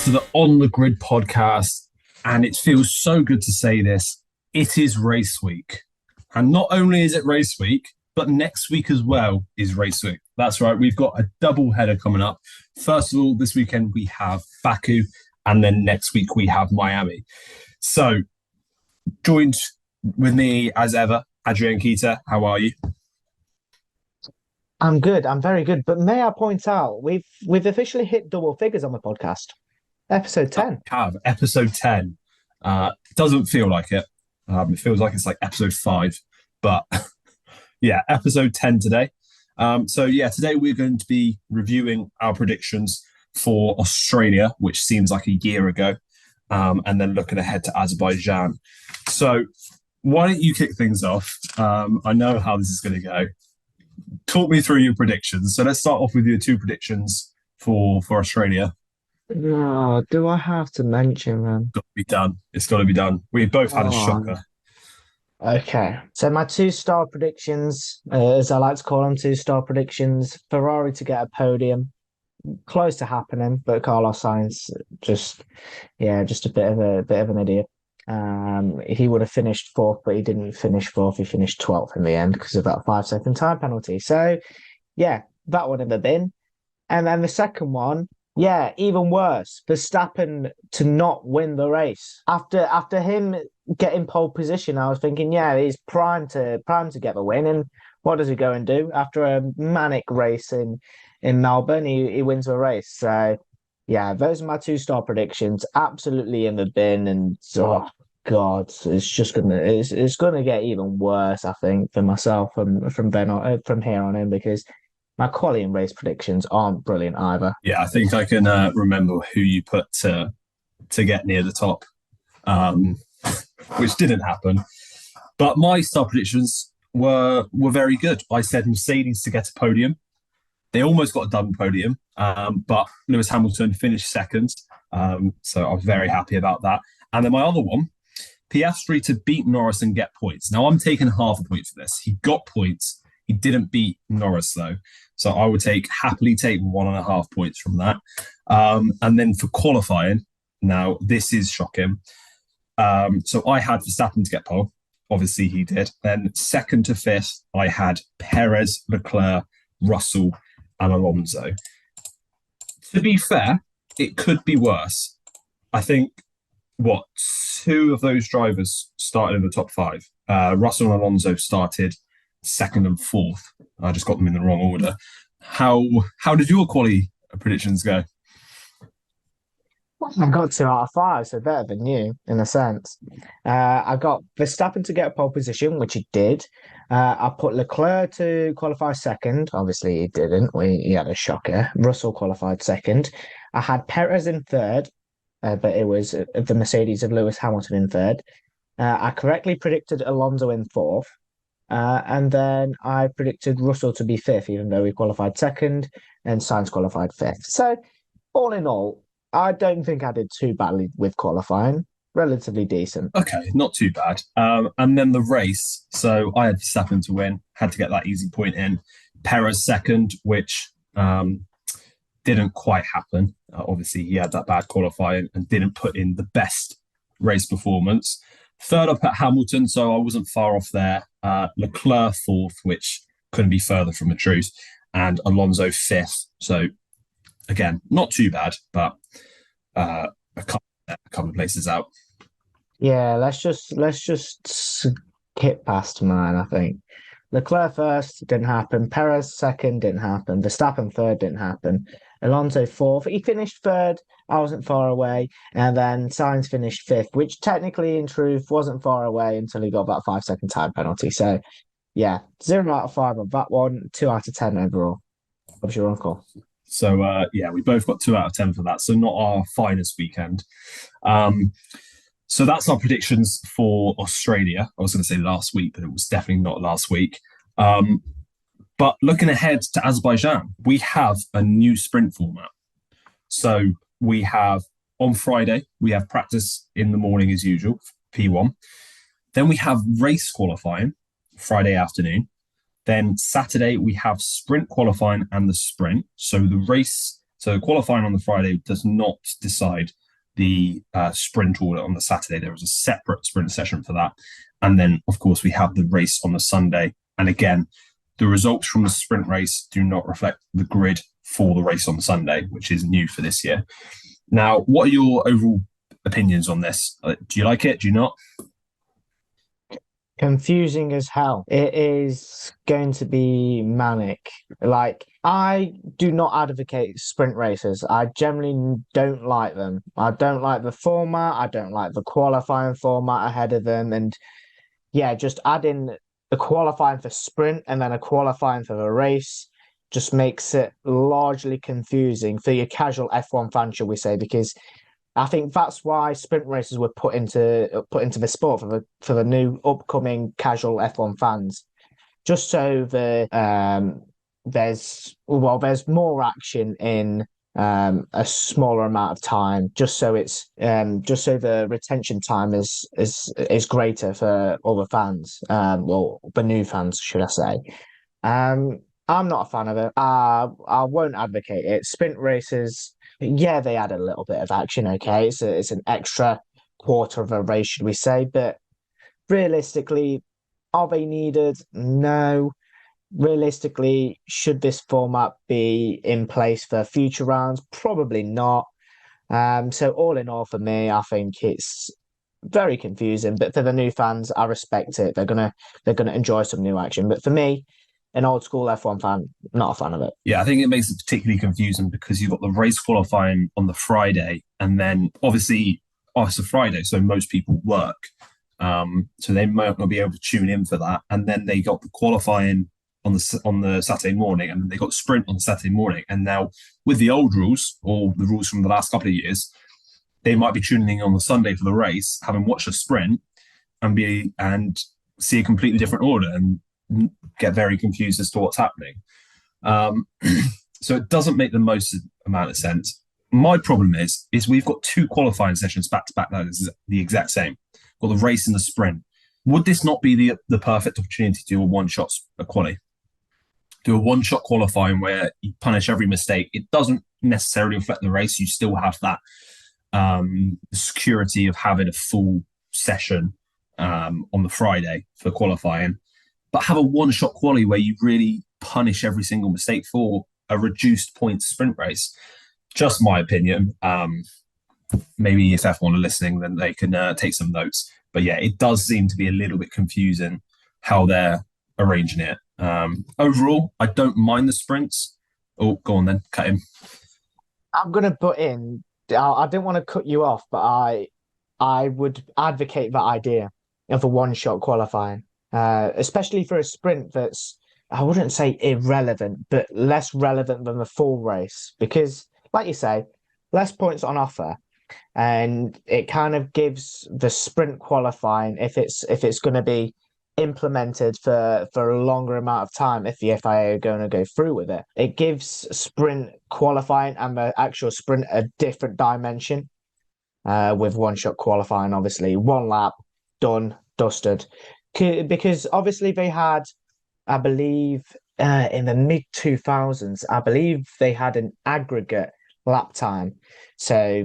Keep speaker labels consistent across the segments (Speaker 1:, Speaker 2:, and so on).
Speaker 1: to the On the Grid podcast. And it feels so good to say this. It is race week. And not only is it race week, but next week as well is race week. That's right. We've got a double header coming up. First of all, this weekend we have Baku, and then next week we have Miami. So joined with me as ever, Adrian Kita. How are you?
Speaker 2: I'm good. I'm very good. But may I point out, we've officially hit double figures on the podcast. Episode 10.
Speaker 1: We have episode 10. Doesn't feel like it. It feels like it's like episode 5. But yeah, episode 10 today. Today we're going to be reviewing our predictions for Australia, which seems like a year ago, and then looking ahead to Azerbaijan. So why don't you kick things off? I know how this is going to go. Talk me through your predictions. So let's start off with your 2 predictions for Australia.
Speaker 2: Oh, do I have to mention them?
Speaker 1: Got to be done. It's got to be done. We both had a shocker.
Speaker 2: Okay. So my 2-star predictions, as I like to call them, 2-star predictions. Ferrari to get a podium. Close to happening, but Carlos Sainz just a bit of an idiot. He would have finished 4th, but he didn't finish 4th. He finished 12th in the end because of that 5-second time penalty. So, yeah, that would have been. And then the second one, yeah, even worse. Verstappen to not win the race after him getting pole position. I was thinking, yeah, he's primed to get the win. And what does he go and do after a manic race in Melbourne? He wins the race. So. Yeah, those are my 2-star predictions. Absolutely in the bin, and oh god, it's gonna get even worse. I think for myself from here on in, because my quali and race predictions aren't brilliant either.
Speaker 1: Yeah, I think I can remember who you put to get near the top, which didn't happen. But my star predictions were very good. I said Mercedes to get a podium. They almost got a double podium, but Lewis Hamilton finished 2nd. So I was very happy about that. And then my other one, Piastri to beat Norris and get points. Now, I'm taking half a point for this. He got points. He didn't beat Norris, though. So I would happily take 1.5 points from that. And then for qualifying, now, this is shocking. So I had Verstappen to get pole. Obviously, he did. Then 2nd to 5th, I had Perez, Leclerc, Russell, and Alonso. To be fair, it could be worse. I think, 2 of those drivers started in the top 5. Russell and Alonso started 2nd and 4th. I just got them in the wrong order. How did your quali predictions go?
Speaker 2: I got 2 out of 5, so better than you in a sense. I got Verstappen to get a pole position, which he did. I put Leclerc to qualify 2nd. Obviously, he didn't. He had a shocker. Russell qualified 2nd. I had Perez in 3rd, but it was the Mercedes of Lewis Hamilton in 3rd. I correctly predicted Alonso in 4th. And then I predicted Russell to be 5th, even though he qualified 2nd, and Sainz qualified 5th. So, all in all, I don't think I did too badly with qualifying. Relatively decent.
Speaker 1: Okay, not too bad. And then the race. So I had Verstappen to win. Had to get that easy point in. Perez 2nd, which didn't quite happen. Obviously, he had that bad qualifying and didn't put in the best race performance. 3rd up at Hamilton, so I wasn't far off there. Leclerc 4th, which couldn't be further from the truth. And Alonso 5th. So again, not too bad, but a couple of places out.
Speaker 2: Yeah, let's just skip past mine, I think. Leclerc 1st, didn't happen. Perez 2nd, didn't happen. Verstappen 3rd, didn't happen. Alonso 4th. He finished 3rd. I wasn't far away. And then Sainz finished 5th, which technically, in truth, wasn't far away until he got that 5-second time penalty. So, yeah, 0 out of 5 on that one, 2 out of 10 overall. What's your uncle?
Speaker 1: So, we both got 2 out of 10 for that. So not our finest weekend. So that's our predictions for Australia. I was going to say last week, but it was definitely not last week. But looking ahead to Azerbaijan, we have a new sprint format. So we have, on Friday, we have practice in the morning as usual, P1. Then we have race qualifying Friday afternoon. Then Saturday, we have sprint qualifying and the sprint. So the race So qualifying on the Friday does not decide the sprint order on the Saturday. There is a separate sprint session for that. And then, of course, we have the race on the Sunday. And again, the results from the sprint race do not reflect the grid for the race on Sunday, which is new for this year. Now, what are your overall opinions on this? Do you like it? Do you not?
Speaker 2: Confusing as hell. It is going to be manic. Like, I do not advocate sprint races. I generally don't like them. I don't like the format. I don't like the qualifying format ahead of them. And yeah, just adding the qualifying for sprint and then a qualifying for the race just makes it largely confusing for your casual F1 fan, shall we say, because I think that's why sprint races were put into the sport for the new upcoming casual F1 fans, just so there's more action in a smaller amount of time, just so the retention time is greater for all the fans, well, the new fans, should I say. I'm not a fan of it. I won't advocate it. Sprint races, yeah, they add a little bit of action, okay? It's an extra quarter of a race, should we say, but realistically, are they needed? No. Realistically, should this format be in place for future rounds? Probably not. So all in all, for me, I think it's very confusing. But for the new fans, I respect it. They're gonna enjoy some new action. But for me, an old school F1 fan, not a fan of it.
Speaker 1: Yeah, I think it makes it particularly confusing because you've got the race qualifying on the Friday, and then obviously, it's a Friday, so most people work. So they might not be able to tune in for that. And then they got the qualifying on the Saturday morning, and then they got the sprint on the Saturday morning. And now with the old rules, or the rules from the last couple of years, they might be tuning in on the Sunday for the race, having watched a sprint, and see a completely different order and get very confused as to what's happening. So it doesn't make the most amount of sense. My problem is we've got two qualifying sessions back to back that is the exact same. We've got the race and the sprint. Would this not be the perfect opportunity to do a one-shot quali? Do a one-shot qualifying where you punish every mistake. It doesn't necessarily reflect the race. You still have that security of having a full session on the Friday for qualifying, but have a one-shot quali where you really punish every single mistake for a reduced points sprint race. Just my opinion. Maybe if F1 are listening, then they can take some notes. But yeah, it does seem to be a little bit confusing how they're arranging it. Overall, I don't mind the sprints. Oh, go on then, cut him.
Speaker 2: I'm going to butt in. I didn't want to cut you off, but I would advocate that idea of a one-shot qualifying, especially for a sprint that's, I wouldn't say irrelevant, but less relevant than the full race. Because, like you say, less points on offer. And it kind of gives the sprint qualifying, if it's going to be implemented for a longer amount of time, if the FIA are going to go through with it, it gives sprint qualifying and the actual sprint a different dimension. With one-shot qualifying, obviously, one lap, done, dusted. Because obviously they had, I believe, in the mid-2000s, I believe they had an aggregate lap time. So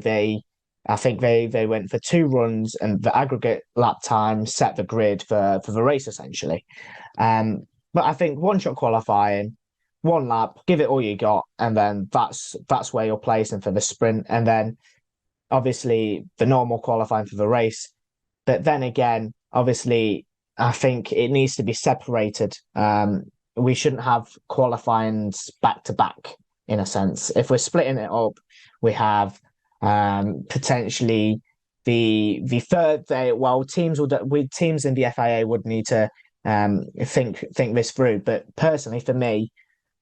Speaker 2: I think they went for 2 runs, and the aggregate lap time set the grid for the race, essentially. But I think one-shot qualifying, 1 lap, give it all you got, and then that's where you're placing for the sprint. And then obviously the normal qualifying for the race. But then again, obviously, I think it needs to be separated. We shouldn't have qualifying back to back, in a sense. If we're splitting it up, we have potentially the third day. Well, teams in the FIA would need to think this through. But personally, for me,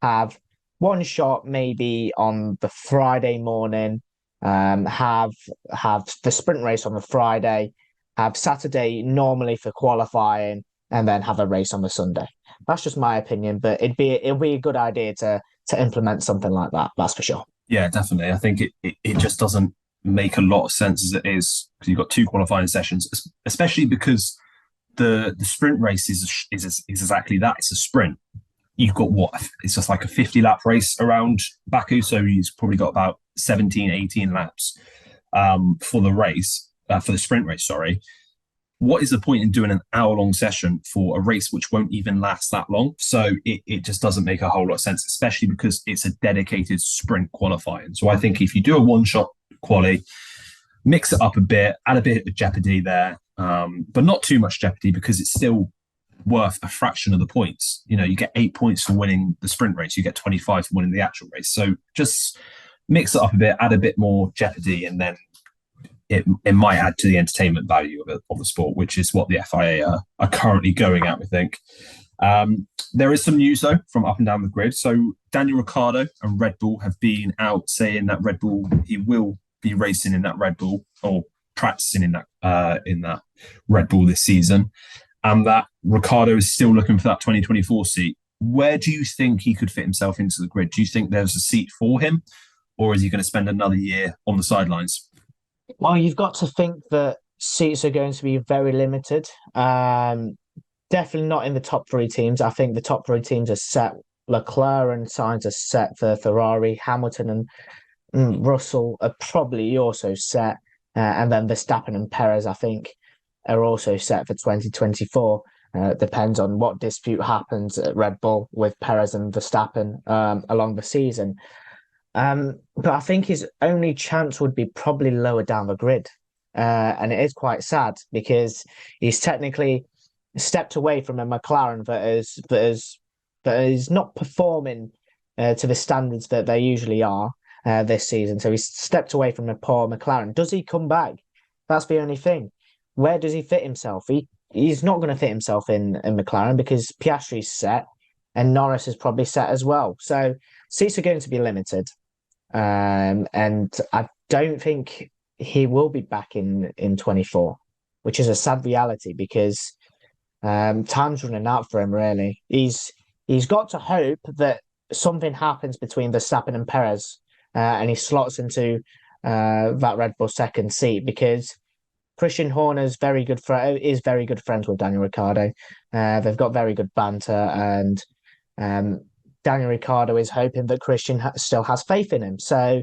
Speaker 2: have one shot maybe on the Friday morning. Have the sprint race on the Friday. Have Saturday normally for qualifying, and then have a race on the Sunday. That's just my opinion, but it'd be a good idea to implement something like that. That's for sure.
Speaker 1: Yeah, definitely. I think it just doesn't make a lot of sense as it is, because you've got 2 qualifying sessions, especially because the sprint race is exactly that. It's a sprint. you've got it's just like a 50 lap race around Baku. So he's probably got about 17, 18 laps for the race, for the sprint race, sorry. What is the point in doing an hour-long session for a race which won't even last that long? So it just doesn't make a whole lot of sense, especially because it's a dedicated sprint qualifying. So I think if you do a one-shot quali, mix it up a bit, add a bit of jeopardy there, but not too much jeopardy because it's still worth a fraction of the points. You know, you get 8 points for winning the sprint race, you get 25 for winning the actual race. So just mix it up a bit, add a bit more jeopardy, and then it might add to the entertainment value of the sport, which is what the FIA are currently going at, we think. There is some news, though, from up and down the grid. So Daniel Ricciardo and Red Bull have been out saying that Red Bull, he will be racing in that Red Bull or practicing in that Red Bull this season, and that Ricciardo is still looking for that 2024 seat. Where do you think he could fit himself into the grid? Do you think there's a seat for him, or is he going to spend another year on the sidelines?
Speaker 2: Well, you've got to think that seats are going to be very limited. Definitely not in the top three teams. I think the top three teams are set. Leclerc signs are set for Ferrari. Hamilton and Russell are probably also set. And then Verstappen and Perez, I think, are also set for 2024. Depends on what dispute happens at Red Bull with Perez and Verstappen along the season. But I think his only chance would be probably lower down the grid. And it is quite sad because he's technically stepped away from a McLaren that is not performing to the standards that they usually are this season. So he's stepped away from a poor McLaren. Does he come back? That's the only thing. Where does he fit himself? He's not going to fit himself in McLaren because Piastri's set and Norris is probably set as well. So seats are going to be limited. And I don't think he will be back in 24, which is a sad reality because time's running out for him, really. He's got to hope that something happens between Verstappen and Perez and he slots into that Red Bull second seat because Christian Horner is very good friends with Daniel Ricciardo. They've got very good banter, and Daniel Ricciardo is hoping that Christian still has faith in him. So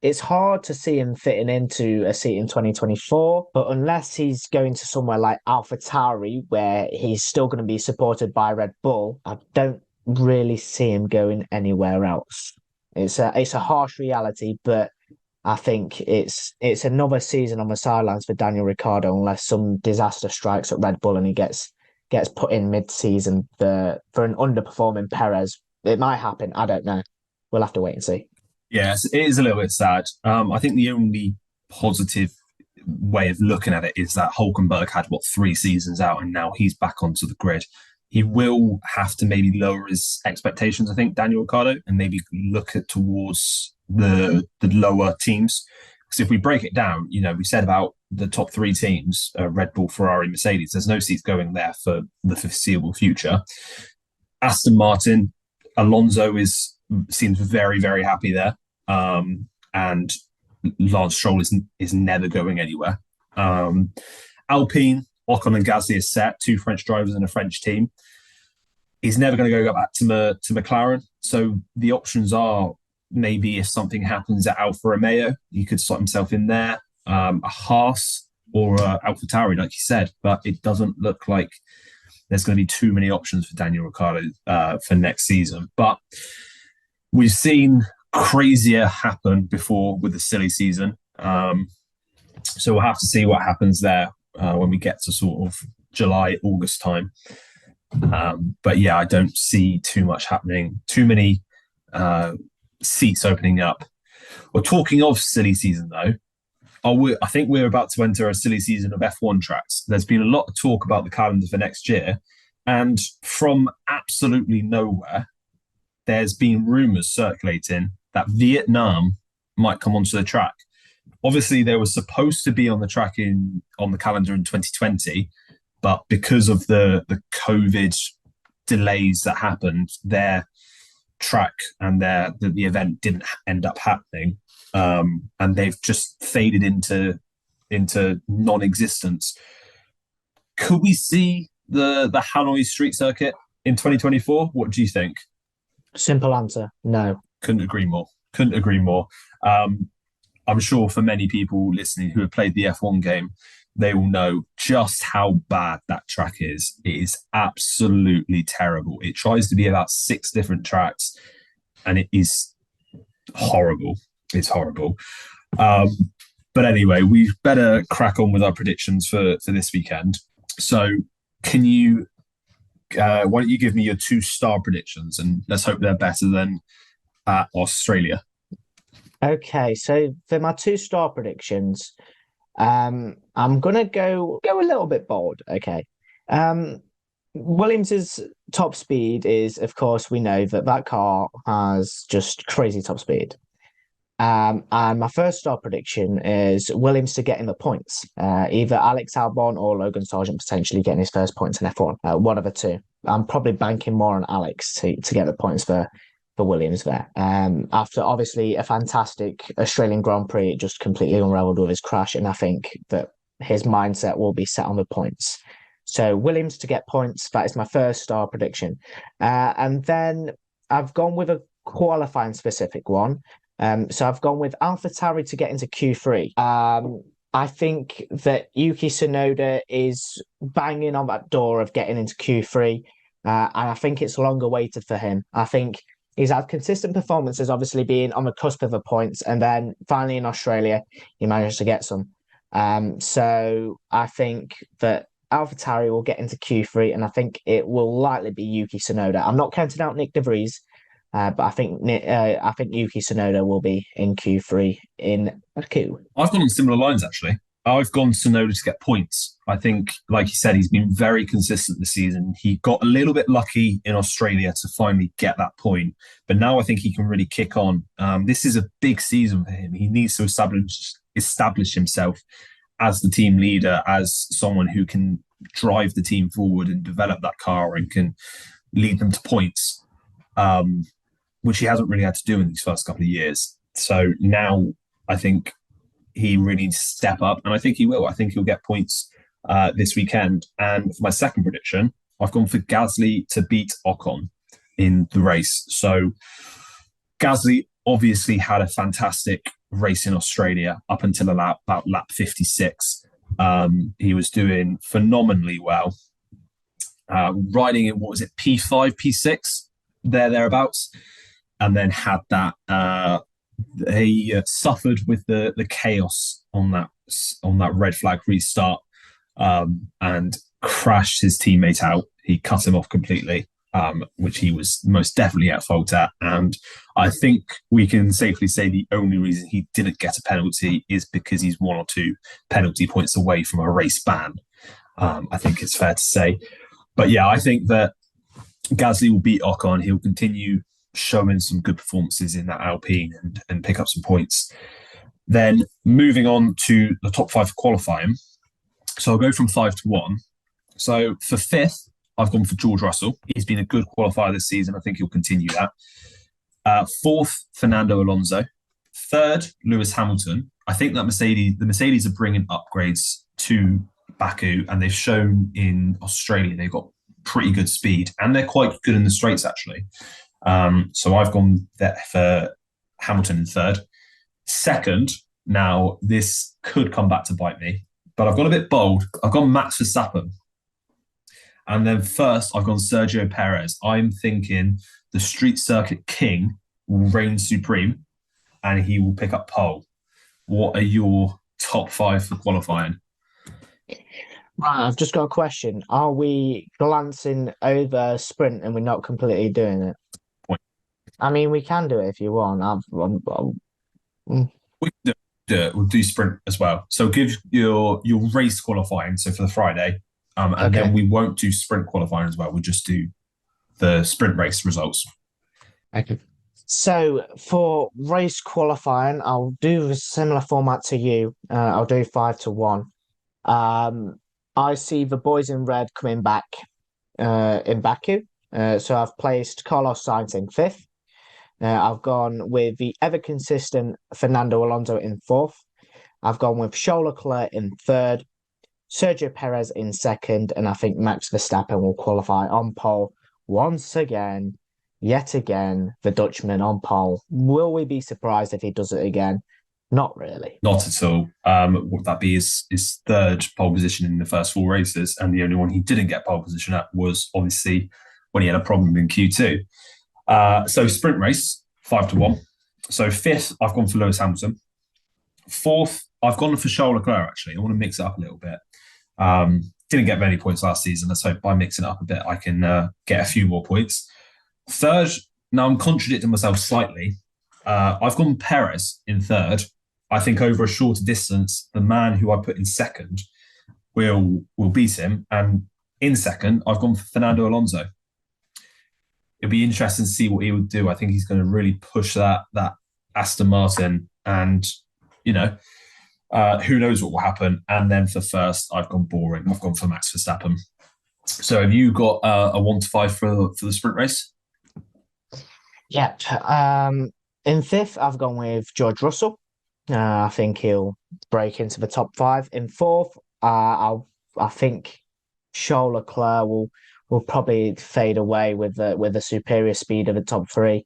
Speaker 2: it's hard to see him fitting into a seat in 2024, but unless he's going to somewhere like AlphaTauri, where he's still going to be supported by Red Bull, I don't really see him going anywhere else. It's a harsh reality, but I think it's another season on the sidelines for Daniel Ricciardo unless some disaster strikes at Red Bull and he gets put in mid-season for an underperforming Perez. It might happen. I don't know. We'll have to wait and see.
Speaker 1: Yes, it is a little bit sad. I think the only positive way of looking at it is that Hulkenberg had, 3 seasons out, and now he's back onto the grid. He will have to maybe lower his expectations, I think, Daniel Ricciardo, and maybe look towards the lower teams. Because if we break it down, we said about the top 3 teams, Red Bull, Ferrari, Mercedes, there's no seats going there for the foreseeable future. Aston Martin, Alonso seems very, very happy there. And Lance Stroll is never going anywhere. Alpine, Ocon and Gasly is set, 2 French drivers and a French team. He's never going to go back to McLaren. So the options are maybe if something happens at Alfa Romeo, he could slot himself in there, a Haas or AlphaTauri, like you said. But it doesn't look like there's going to be too many options for Daniel Ricciardo for next season. But we've seen crazier happen before with the silly season. So we'll have to see what happens there when we get to sort of July, August time. But yeah, I don't see too much happening, too many seats opening up. Well, talking of silly season though, I think we're about to enter a silly season of F1 tracks. There's been a lot of talk about the calendar for next year, and from absolutely nowhere, there's been rumours circulating that Vietnam might come onto the track. Obviously, they were supposed to be on the track on the calendar in 2020, but because of the COVID delays that happened, their track and the event didn't end up happening, and they've just faded into non-existence. Could we see the Hanoi street circuit in 2024? What do you think?
Speaker 2: Simple answer, no.
Speaker 1: Couldn't agree more. Couldn't agree more. I'm sure for many people listening who have played the F1 game, they will know just how bad that track is. It is absolutely terrible. It tries to be about 6 different tracks, and it is horrible. It's horrible. But anyway, we better crack on with our predictions for this weekend. So can you, why don't you give me your 2-star predictions, and let's hope they're better than Australia.
Speaker 2: Okay, so for my 2-star predictions, I'm gonna go a little bit bold. Okay. Williams's top speed is, of course, we know that car has just crazy top speed. And my 1-star prediction is Williams to get in the points. Either Alex Albon or Logan Sargent potentially getting his first points in F1. One of the two. I'm probably banking more on Alex to get the points for Williams there. After obviously a fantastic Australian Grand Prix, it just completely unraveled with his crash, and I think that his mindset will be set on the points. So Williams to get points, that is my 1-star prediction. And then I've gone with a qualifying specific one. So I've gone with AlphaTauri to get into Q3. I think that Yuki Tsunoda is banging on that door of getting into Q3. And I think it's long awaited for him. I think he's had consistent performances, obviously being on the cusp of the points, and then finally in Australia, he managed to get some. So I think that AlphaTauri will get into Q3, and I think it will likely be Yuki Tsunoda. I'm not counting out Nick De Vries, but I think Yuki Tsunoda will be in Q3 in Baku.
Speaker 1: I've gone on similar lines, actually. I've gone Tsunoda to get points. I think, like you said, he's been very consistent this season. He got a little bit lucky in Australia to finally get that point, but now I think he can really kick on. This is a big season for him. He needs to establish himself as the team leader, as someone who can drive the team forward and develop that car and can lead them to points, which he hasn't really had to do in these first couple of years. So now I think he really needs to step up, and I think he will. I think he'll get points this weekend. And for my second prediction, I've gone for Gasly to beat Ocon in the race. So Gasly obviously had a fantastic race in Australia up until about lap 56. He was doing phenomenally well, riding in, what was it, P5, P6, thereabouts, and then had that he suffered with the chaos on that red flag restart, and crashed his teammate out. He cut him off completely, which he was most definitely at fault at. And I think we can safely say the only reason he didn't get a penalty is because he's 1 or 2 penalty points away from a race ban. I think it's fair to say. But yeah, I think that Gasly will beat Ocon. He'll continue showing some good performances in that Alpine and pick up some points. Then moving on to the top 5 qualifying. So I'll go from 5 to 1. So for 5th, I've gone for George Russell. He's been a good qualifier this season. I think he'll continue that. 4th, Fernando Alonso. 3rd, Lewis Hamilton. I think that the Mercedes are bringing upgrades to Baku, and they've shown in Australia they've got pretty good speed, and they're quite good in the straights, actually. So I've gone there for Hamilton in 3rd. 2nd, now this could come back to bite me, but I've gone a bit bold. I've gone Max Verstappen. And then 1st, I've gone Sergio Perez. I'm thinking the street circuit king will reign supreme and he will pick up pole. What are your top 5 for qualifying?
Speaker 2: Right, I've just got a question. Are we glancing over sprint and we're not completely doing it?
Speaker 1: Point.
Speaker 2: I mean, we can do it if you want.
Speaker 1: We can do it. We'll do sprint as well. So give your race qualifying, so for the Friday, and then we won't do sprint qualifying as well. We'll just do the sprint race results.
Speaker 2: Okay. So for race qualifying, I'll do a similar format to you. I'll do 5 to 1. I see the boys in red coming back in Baku. So I've placed Carlos Sainz in 5th. I've gone with the ever consistent Fernando Alonso in 4th. I've gone with Charles Leclerc in 3rd, Sergio Perez in 2nd, and I think Max Verstappen will qualify on pole once again, yet again, the Dutchman on pole. Will we be surprised if he does it again? Not really.
Speaker 1: Not at all. Would that be his third pole position in the first 4 races? And the only one he didn't get pole position at was obviously when he had a problem in Q2. So sprint race, 5-1. So 5th, I've gone for Lewis Hamilton. 4th, I've gone for Charles Leclerc, actually. I want to mix it up a little bit. Didn't get many points last season. Let's hope by mixing it up a bit, I can get a few more points. 3rd, now I'm contradicting myself slightly. I've gone Perez in 3rd. I think over a shorter distance, the man who I put in 2nd will beat him. And in 2nd, I've gone for Fernando Alonso. It'll be interesting to see what he would do. I think he's going to really push that Aston Martin, and who knows what will happen. And then for 1st, I've gone boring. I've gone for Max Verstappen. So have you got a 1 to 5 for the sprint race?
Speaker 2: Yep. In 5th, I've gone with George Russell. I think he'll break into the top 5. In 4th, I think Charles Leclerc will probably fade away with the superior speed of the top 3.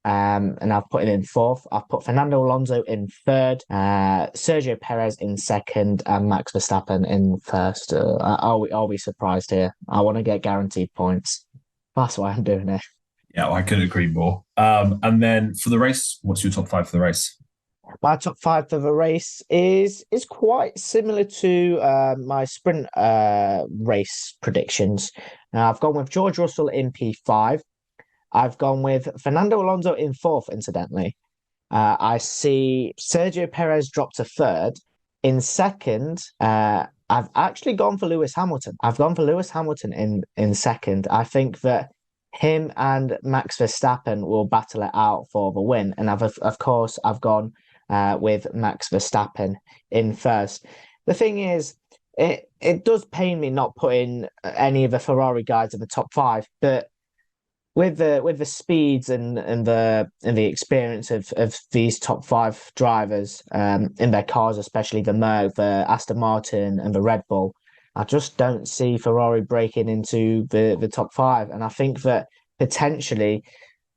Speaker 2: And I've put it in 4th. I've put Fernando Alonso in 3rd, Sergio Perez in 2nd, and Max Verstappen in 1st. I'll be surprised here. I want to get guaranteed points. That's why I'm doing it.
Speaker 1: Yeah, I couldn't agree more. And then for the race, what's your top 5 for the race?
Speaker 2: My top 5 for the race is quite similar to my sprint race predictions. I've gone with George Russell in P5. I've gone with Fernando Alonso in 4th, incidentally. I see Sergio Perez drop to 3rd. In 2nd, I've actually gone for Lewis Hamilton. I've gone for Lewis Hamilton in 2nd. I think that him and Max Verstappen will battle it out for the win. And of course, I've gone with Max Verstappen in 1st. The thing is, it does pain me not putting any of the Ferrari guys in the top 5, but with the speeds and the experience of these top 5 drivers in their cars, especially the Merc, the Aston Martin, and the Red Bull, I just don't see Ferrari breaking into the top 5, and I think that potentially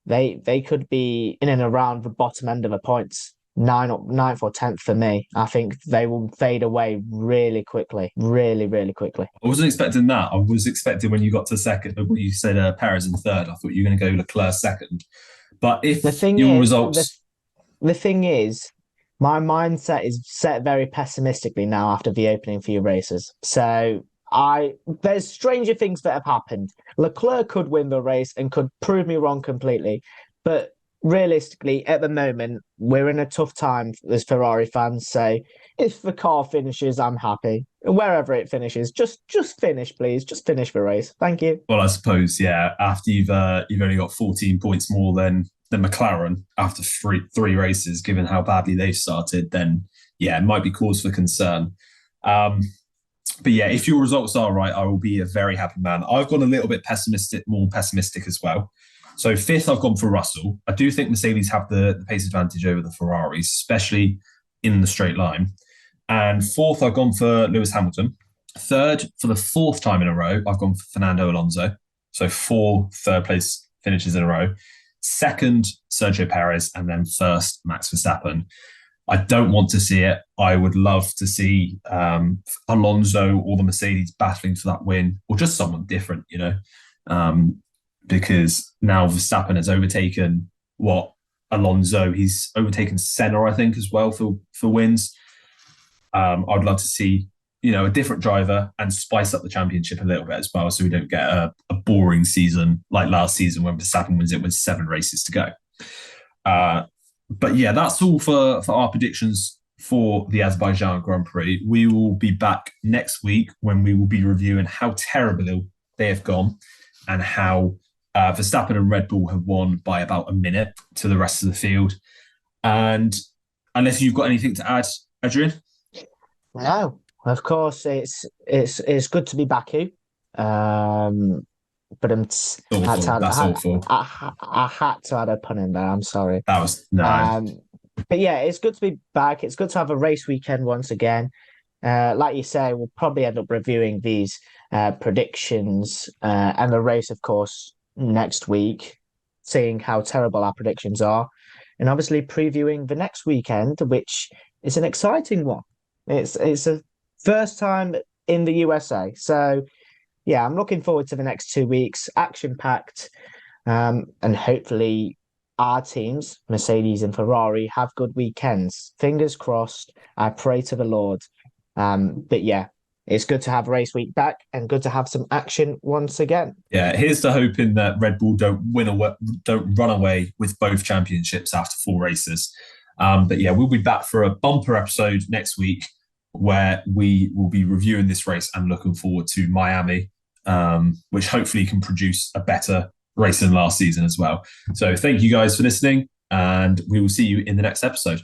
Speaker 2: they could be in and around the bottom end of the points. 9th or 10th for me. I think they will fade away really quickly. Really, really quickly.
Speaker 1: I wasn't expecting that. I was expecting when you got to 2nd, when you said Perez in 3rd, I thought you were going to go Leclerc 2nd. But if
Speaker 2: the thing is, my mindset is set very pessimistically now after the opening few races. So there's stranger things that have happened. Leclerc could win the race and could prove me wrong completely. But realistically, at the moment, we're in a tough time as Ferrari fans. So if the car finishes, I'm happy. Wherever it finishes, just finish, please. Just finish the race. Thank you.
Speaker 1: Well, I suppose, yeah. After you've only got 14 points more than McLaren after three races, given how badly they've started, then yeah, it might be cause for concern. But yeah, if your results are right, I will be a very happy man. I've gone a little bit more pessimistic as well. So 5th, I've gone for Russell. I do think Mercedes have the pace advantage over the Ferraris, especially in the straight line. And 4th, I've gone for Lewis Hamilton. 3rd, for the 4th time in a row, I've gone for Fernando Alonso. So 4 third-place finishes in a row. 2nd, Sergio Perez. And then 1st, Max Verstappen. I don't want to see it. I would love to see Alonso or the Mercedes battling for that win, or just someone different, because now Verstappen has overtaken Alonso. He's overtaken Senna, I think, as well for wins. I'd love to see, a different driver and spice up the championship a little bit as well, so we don't get a boring season like last season when Verstappen wins it with 7 races to go. But yeah, that's all for our predictions for the Azerbaijan Grand Prix. We will be back next week when we will be reviewing how terrible they have gone and how Verstappen and Red Bull have won by about a minute to the rest of the field. And unless you've got anything to add, Adrian?
Speaker 2: No, of course, it's good to be Baku. But
Speaker 1: That's awful.
Speaker 2: I had to add a pun in there. I'm sorry.
Speaker 1: That was no.
Speaker 2: But yeah, it's good to be back. It's good to have a race weekend once again. Like you say, we'll probably end up reviewing these predictions and the race, of course, next week, seeing how terrible our predictions are, and obviously previewing the next weekend, which is an exciting one. It's a first time in the USA. So yeah, I'm looking forward to the next 2 weeks, action-packed, and hopefully our teams, Mercedes and Ferrari, have good weekends. Fingers crossed. I pray to the Lord. But yeah, it's good to have race week back and good to have some action once again.
Speaker 1: Yeah, here's to hoping that Red Bull don't run away with both championships after 4 races. But yeah, we'll be back for a bumper episode next week where we will be reviewing this race and looking forward to Miami, which hopefully can produce a better race than last season as well. So thank you guys for listening, and we will see you in the next episode.